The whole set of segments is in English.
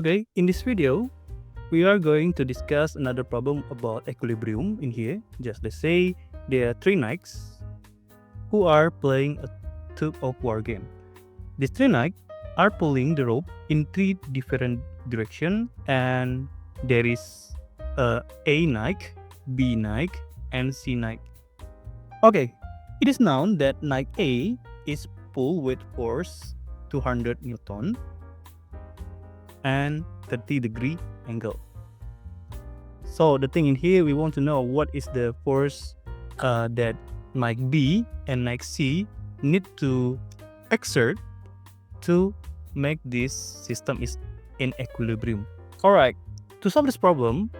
Okay, in this video, we are going to discuss another problem about equilibrium in here. Just let's say there are three knights who are playing a tug of war game. These three knights are pulling the rope in three different directions, and there is A knight, B knight, and C knight. Okay, it is known that knight A is pulled with force 200 Newton and 30-degree angle. So the thing in here, we want to know what is the force that knight B and knight C need to exert to make this system is in equilibrium. Alright, to solve this problem,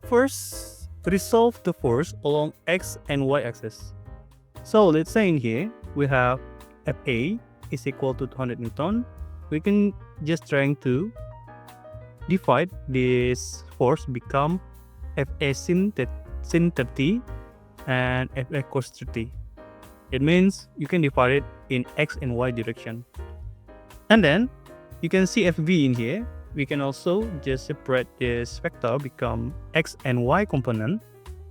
first resolve the force along x and y axis. So let's say in here we have Fa is equal to 200 Newton. We can just trying to divide this force become Fa sin 30 and Fa cos 30. It means you can divide it in x and y direction. And then you can see Fv in here. We can also just separate this vector become x and y component.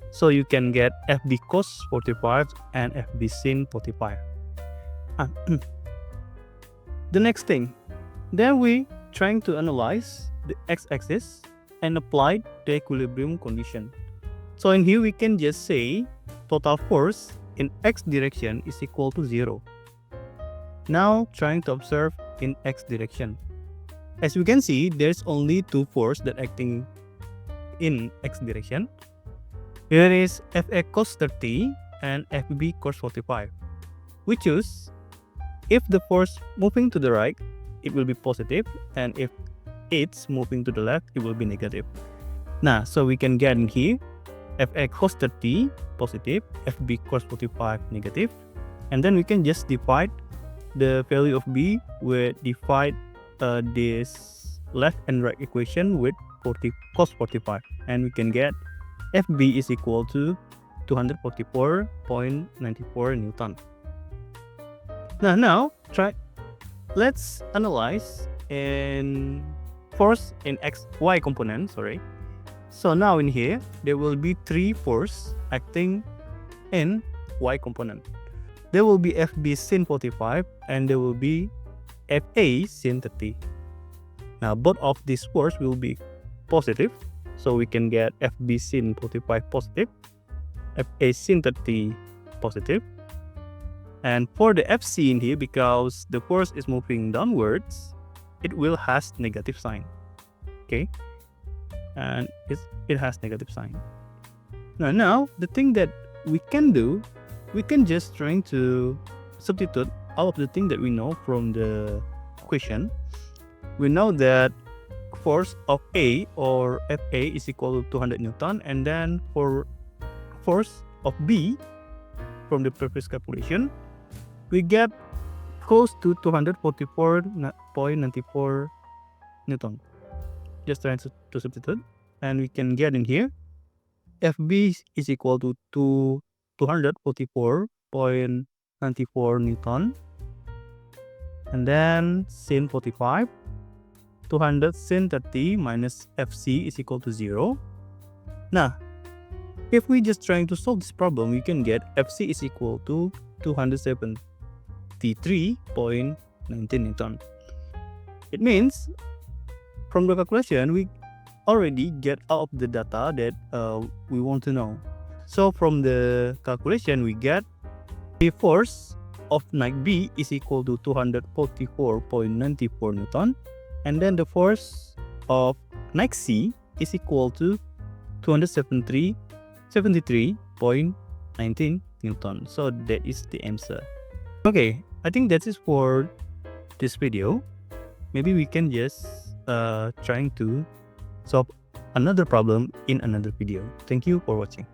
So you can get Fb cos 45 and Fb sin 45. The next thing, then we trying to analyze the x-axis and apply the equilibrium condition. So in here we can just say total force in x direction is equal to 0. Now trying to observe in x direction. As we can see, there's only two forces that acting in x direction. There is Fa cos 30 and Fb cos 45. We choose if the force moving to the right, it will be positive, and if it's moving to the left, it will be negative. Now, so we can get in here Fa cos 30 positive, Fb cos 45 negative, and then we can just divide the value of b with divide this left and right equation with cos 45, and we can get Fb is equal to 244.94 Newton. Now let's analyze in force in y component. So now in here there will be three force acting in y component. There will be Fb sin 45 and there will be Fa sin 30. Now both of these force will be positive, so we can get Fb sin 45 positive, Fa sin 30 positive. And for the Fc in here, because the force is moving downwards, it will has negative sign. Okay, and it has negative sign. Now the thing that we can do, we can just trying to substitute all of the things that we know from the question. We know that force of A or Fa is equal to 200 Newton, and then for force of B from the previous calculation, we get close to 244.94 Newton. Just trying to substitute, and we can get in here Fb is equal to 244.94 Newton, and then sin 45, 200 sin 30 minus Fc is equal to 0. Now, if we just trying to solve this problem, we can get Fc is equal to 273.19 Newton. It means from the calculation we already get out of the data that we want to know. So from the calculation we get the force of knight B is equal to 244.94 Newton, and then the force of knight C is equal to 273.19 Newton. So that is the answer. Okay, I think that is for this video. Maybe we can just trying to solve another problem in another video. Thank you for watching.